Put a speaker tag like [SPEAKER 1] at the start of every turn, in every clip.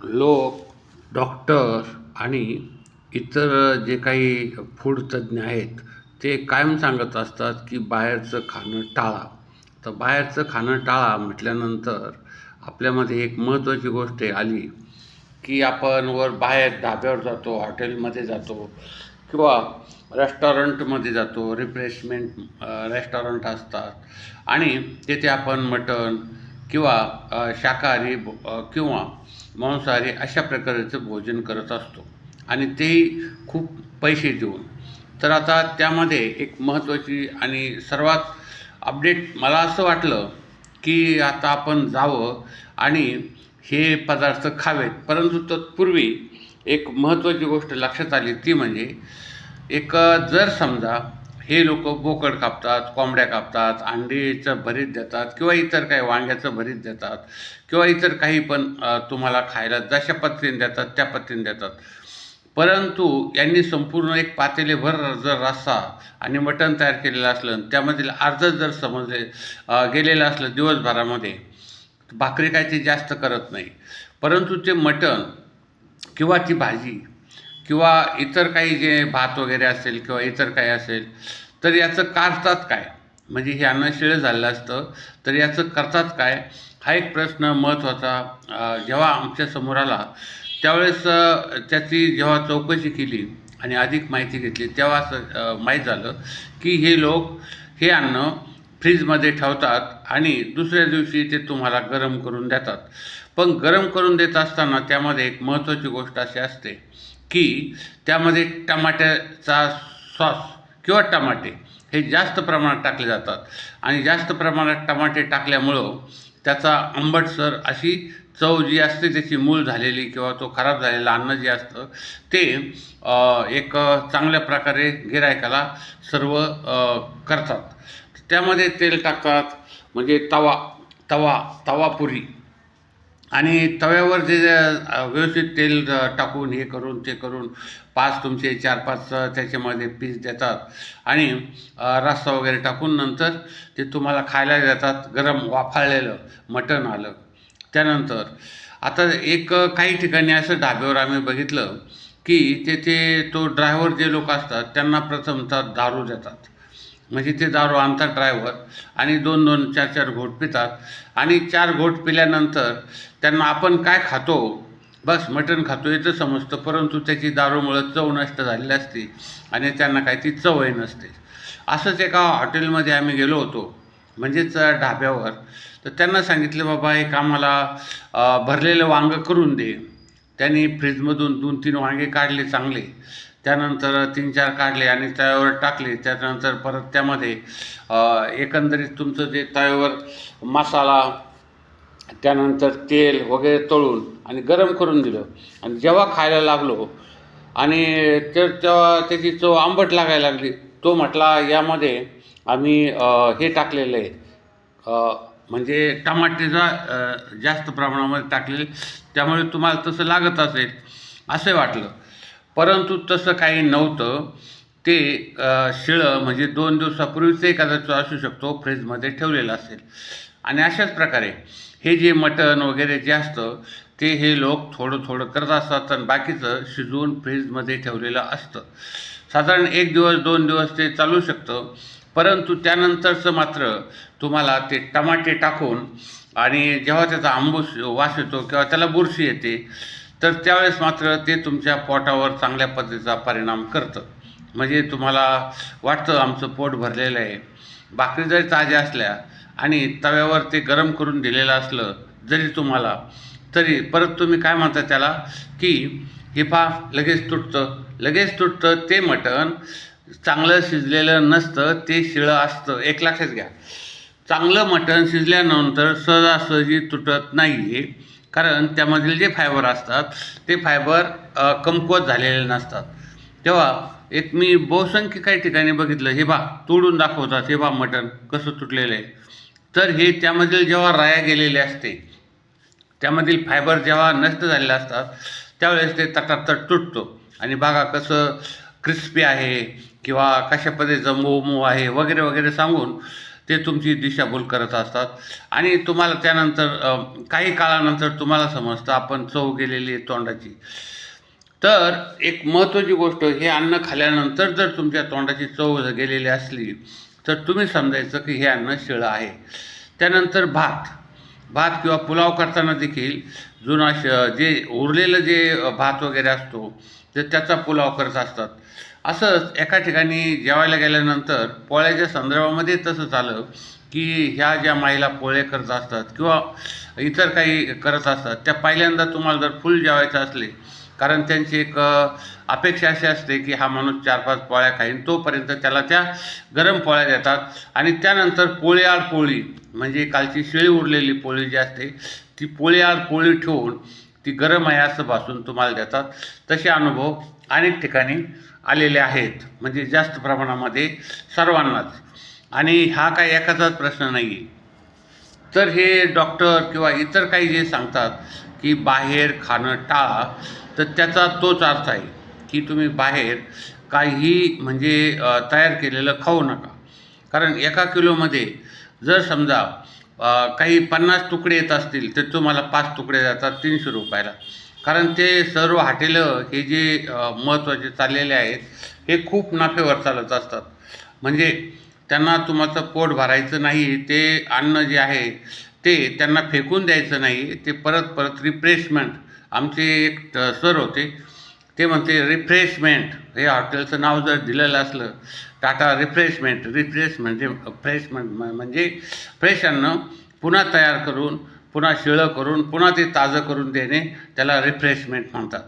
[SPEAKER 1] लोक, डॉक्टर आणि इतर जे काही फूड तज्ज्ञ आहेत, ते कायम सांगत असतात, की बाहेरचं खाणं टाळा. तर बाहेरचं खाणं टाळा म्हटल्यानंतर आपल्यामध्ये एक महत्त्वाची गोष्ट आली, की आपण बाहेर ढाब्यावर जातो, हॉटेलमध्ये जातो किंवा रेस्टॉरंटमध्ये जातो. रिफ्रेशमेंट रेस्टॉरंट असतात आणि तिथे आपण मटण किंवा शाकाहारी किंवा मांसाहारी अशा प्रकारचं भोजन करत असतो आणि तेही खूप पैसे देऊन. तर आता त्यामध्ये एक महत्त्वाची आणि सर्वात अपडेट मला असं वाटलं, की आता आपण जावं आणि हे पदार्थ खावेत. परंतु तत्पूर्वी एक महत्त्वाची गोष्ट लक्षात आली, ती म्हणजे जर समजा हे लोकं बोकड कापतात, कोंबड्या कापतात, अंडीचं भरीत देतात किंवा इतर काही वांग्याचं भरीत देतात किंवा इतर काही पण तुम्हाला खायला जशा पद्धतीने देतात त्या पद्धतीने देतात. परंतु यांनी संपूर्ण एक पातेलेभर जर रस्सा आणि मटण तयार केलेलं असलं, त्यामधील अर्धं जर गेलेलं असलं दिवसभरामध्ये, भाकरी काय ते जास्त करत नाही. परंतु ते मटण किंवा ती भाजी किंवा इतर काही जे भात वगैरे असेल किंवा इतर काही असेल, तर याचं करतात काय? म्हणजे हे अन्न शिळं झालेलं असतं, तर याचं करतात काय? हा एक प्रश्न महत्त्वाचा जेव्हा आमच्यासमोर आला, त्यावेळेस त्याची जेव्हा चौकशी केली आणि अधिक माहिती घेतली, तेव्हा असं माहीत झालं, की हे लोक हे अन्न फ्रीजमध्ये ठेवतात आणि दुसऱ्या दिवशी ते तुम्हाला गरम करून देतात. पण गरम करून देत असताना त्यामध्ये एक महत्त्वाची गोष्ट अशी असते, की त्यामध्ये टमाट्याचा सॉस किंवा टमाटे हे जास्त प्रमाणात टाकले जातात आणि जास्त प्रमाणात टमाटे टाकल्यामुळं त्याचा आंबटसर अशी चव जी असते त्याची मूळ झालेली किंवा तो खराब झालेला अन्न जे असतं ते चांगल्या प्रकारे गिऱ्हाईकाला सर्व करतात. त्यामध्ये तेल टाकतात, म्हणजे तवा तवापुरी आणि तव्यावर जे व्यवस्थित तेल टाकून हे करून ते करून 5 तुमचे 4-5 त्याच्यामध्ये पीस देतात आणि रस्सा वगैरे टाकून नंतर ते तुम्हाला खायला देतात. गरम वाफाळलेलं मटण आलं. त्यानंतर आता काही ठिकाणी असं ढाब्यावर आम्ही बघितलं, की तेथे तो ड्रायव्हर जे लोक असतात त्यांना प्रथमतः दारू देतात. म्हणजे ते दारू आणतात ड्रायव्हर आणि 2-2, 4-4 घोट पितात आणि 4 घोट पिल्यानंतर त्यांना आपण काय खातो, बस मटण खातो याचं समजतं, परंतु त्याची दारूमुळं चव नष्ट झालेली असते आणि त्यांना काही ती चवही नसते. असंच एका हॉटेलमध्ये आम्ही गेलो होतो, म्हणजेच ढाब्यावर. तर त्यांना सांगितलं, बाबा एक आम्हाला भरलेलं वांगं करून दे. त्यांनी फ्रीजमधून 2-3 वांगे काढले चांगले, त्यानंतर 3-4 काढले आणि तव्यावर टाकले. त्यानंतर परत त्यामध्ये एकंदरीत तुमचं जे तव्यावर मसाला, त्यानंतर तेल वगैरे तळून आणि गरम करून दिलं आणि जेव्हा खायला लागलो आणि तेव्हा त्याची चव आंबट लागायला लागली. तो म्हटला, यामध्ये आम्ही हे टाकलेलं आहे, म्हणजे टमाटेचा जास्त प्रमाणामध्ये टाकलेले, त्यामुळे तुम्हाला तसं लागत असेल असं वाटलं. परंतु तसं काही नव्हतं. ते शिळं म्हणजे 2 दिवसापूर्वीच कदाचित असू शकतो, फ्रीजमध्ये ठेवलेलं असेल. आणि अशाच प्रकारे हे जे मटण वगैरे जे असतं ते हे लोक थोडं थोडं करत असतात आणि बाकीचं शिजवून फ्रीजमध्ये ठेवलेलं असतं. साधारण 1 दिवस 2 दिवस ते चालू शकतं. परंतु त्यानंतरचं मात्र तुम्हाला ते टमाटे टाकून आणि जेव्हा त्याचा आंबूस वास येतो किंवा त्याला बुरशी येते, तर त्यावेळेस मात्र ते तुमच्या पोटावर चांगल्या पद्धतीचा परिणाम करतं. म्हणजे तुम्हाला वाटतं आमचं पोट भरलेलं आहे. भाकरी जरी ताज्या असल्या आणि तव्यावर ते गरम करून दिलेलं असलं जरी तुम्हाला, तरी परत तुम्ही काय म्हणता त्याला, की हे लगेच तुटतं. ते मटण चांगलं शिजलेलं नसतं, ते शिळं असतं. एक लक्षात घ्या, चांगलं मटण शिजल्यानंतर सहजासहजी तुटत नाही आहे, कारण त्यामधील जे फायबर असतात ते फायबर कमकुवत झालेले नसतात. तेव्हा मी बहुसंख्य काही ठिकाणी बघितलं, हे तोडून दाखवतात, हे मटण कसं तुटलेलं आहे. तर हे त्यामधील जेव्हा राया गेलेले असते, त्यामधील फायबर जेव्हा नष्ट झालेले असतात, त्यावेळेस ते तटातट तुटतो आणि बघा कसं क्रिस्पी आहे किंवा कशा पद्धतीचं मऊ मऊ आहे वगैरे वगैरे सांगून ते तुमची दिशाभूल करत असतात आणि तुम्हाला त्यानंतर काही काळानंतर तुम्हाला समजतं आपण चव गेलेली आहे तोंडाची. तर एक महत्त्वाची गोष्ट, हे अन्न खाल्ल्यानंतर जर तुमच्या तोंडाची चव गेलेली असली तर तुम्ही समजायचं की हे अन्न शिळं आहे. त्यानंतर भात किंवा पुलाव करताना देखील जे उरलेलं भात वगैरे असतो तर त्याचा पुलाव करत असतात. असंच एका ठिकाणी जेवायला गेल्यानंतर पोळ्याच्या संदर्भामध्ये तसं झालं की ह्या ज्या महिला पोळे करत असतात किंवा इतर काही करत असतात, त्या पहिल्यांदा तुम्हाला जर फुल जेवायचं असले, कारण त्यांची एक अपेक्षा अशी असते की हा माणूस 4-5 पोळ्या खाईन, तोपर्यंत त्याला त्या गरम पोळ्या देतात आणि त्यानंतर पोळी-आड पोळी म्हणजे कालची शिळी उरलेली पोळी जी असते ती पोळी-आड पोळी ठेवून ती गरम आहे असं भासून तुम्हाला देतात. तसे अनुभव अनेक ठिकाणी आलेले आहेत, म्हणजे जास्त प्रमाणामध्ये सर्वांनाच. आणि हा काही एकाचाच प्रश्न नाही आहे. तर हे डॉक्टर किंवा इतर काही जे सांगतात की बाहेर खाणं टाळा, तर त्याचा तोच अर्थ आहे की तुम्ही बाहेर काहीही म्हणजे तयार केलेलं खाऊ नका. कारण 1 किलोमध्ये जर समजा काही 50 तुकडे येत असतील तर तुम्हाला 5 तुकडे जातात 300 रुपयाला. कारण ते सर्व हॉटेलं हे जे महत्त्वाचे चाललेले आहेत हे खूप नफ्यावर चालत असतात. म्हणजे त्यांना तुमचं पोट भरायचं नाही, ते अन्न जे आहे ते त्यांना फेकून द्यायचं नाही, ते परत रिफ्रेशमेंट. आमचे एक सर होते, ते म्हणते रिफ्रेशमेंट हे हॉटेलचं नाव जर दिलेलं असलं टाटा रिफ्रेशमेंट म्हणजे म्हणजे फ्रेश अन्न पुन्हा तयार करून, पुन्हा शिळं करून, पुन्हा ते ताजं करून देणे, त्याला रिफ्रेशमेंट म्हणतात.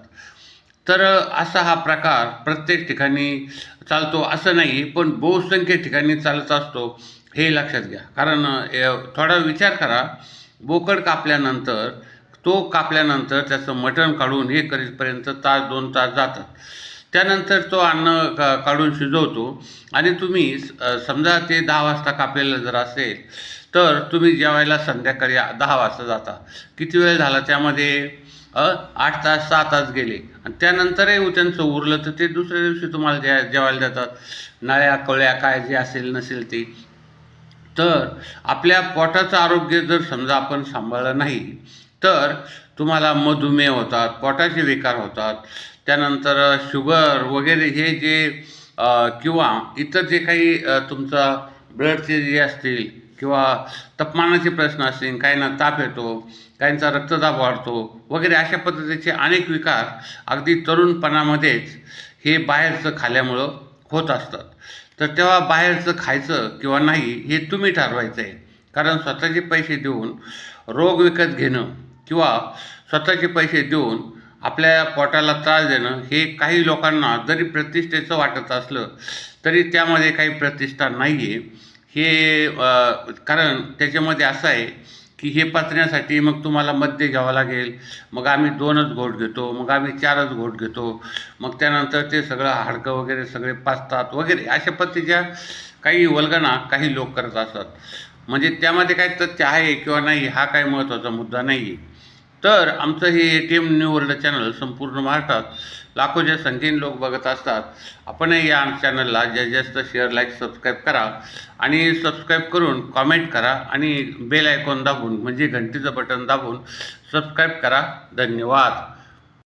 [SPEAKER 1] तर असा हा प्रकार प्रत्येक ठिकाणी चालतो असं नाही, पण बहुसंख्य ठिकाणी चालत असतो हे लक्षात घ्या. कारण थोडा विचार करा, बोकड कापल्यानंतर त्याचं मटण काढून हे करीपर्यंत 1-2 तास जातात. त्यानंतर तो अन्न काढून शिजवतो आणि तुम्ही समजा ते 10 वाजता कापलेलं जर असेल तर तुम्ही जेवायला संध्याकाळी 10 वाजता जाता. किती वेळ झाला त्यामध्ये? 8 तास 6 तास गेले आणि त्यानंतरही त्यांचं उरलं तर ते दुसऱ्या दिवशी तुम्हाला जेवायला देतात. नळ्या कळ्या काय जे असेल नसेल ते. तर आपल्या पोटाचं आरोग्य जर समजा आपण सांभाळलं नाही तर तुम्हाला मधुमेह होतात, पोटाचे विकार होतात, त्यानंतर शुगर वगैरे हे जे किंवा इतर जे काही तुमचा ब्लडचे जे असतील किंवा तापमानाचे प्रश्न असतील, काहींना ताप येतो, काहींचा रक्तदाब वाढतो वगैरे, अशा पद्धतीचे अनेक विकार अगदी तरुणपणामध्येच हे बाहेरचं खाल्ल्यामुळं होत असतात. तर तेव्हा बाहेरचं खायचं किंवा नाही हे तुम्ही ठरवायचं आहे. कारण स्वतःचे पैसे देऊन रोग विकत घेणं किंवा स्वतःचे पैसे देऊन आपल्या पोटाला त्रास देणं हे काही लोकांना जरी प्रतिष्ठेचं वाटत असलं तरी त्यामध्ये काही प्रतिष्ठा नाही आहे. हे कारण त्याच्यामध्ये असं आहे की हे पचण्यासाठी मग तुम्हाला मद्य घ्यावं लागेल, मग आम्ही 2च घोट घेतो, मग आम्ही 4च घोट घेतो, मग त्यानंतर ते सगळं हाडकं वगैरे सगळे पचतात वगैरे, अशा पद्धतीच्या काही वल्गना काही लोक करत असतात. म्हणजे त्यामध्ये काही तथ्य आहे किंवा नाही हा काही महत्त्वाचा मुद्दा नाही आहे. तर आमचं हे ATM न्यू वर्ल्ड चॅनल संपूर्ण महाराष्ट्रात लाखोच्या संख्येने लोक बघत असतात. आपणही या चॅनलला जास्त शेअर, लाईक, सबस्क्राईब करा आणि सबस्क्राईब करून कॉमेंट करा आणि बेल आयकॉन दाबून म्हणजे घंटीचं बटन दाबून सबस्क्राईब करा. धन्यवाद.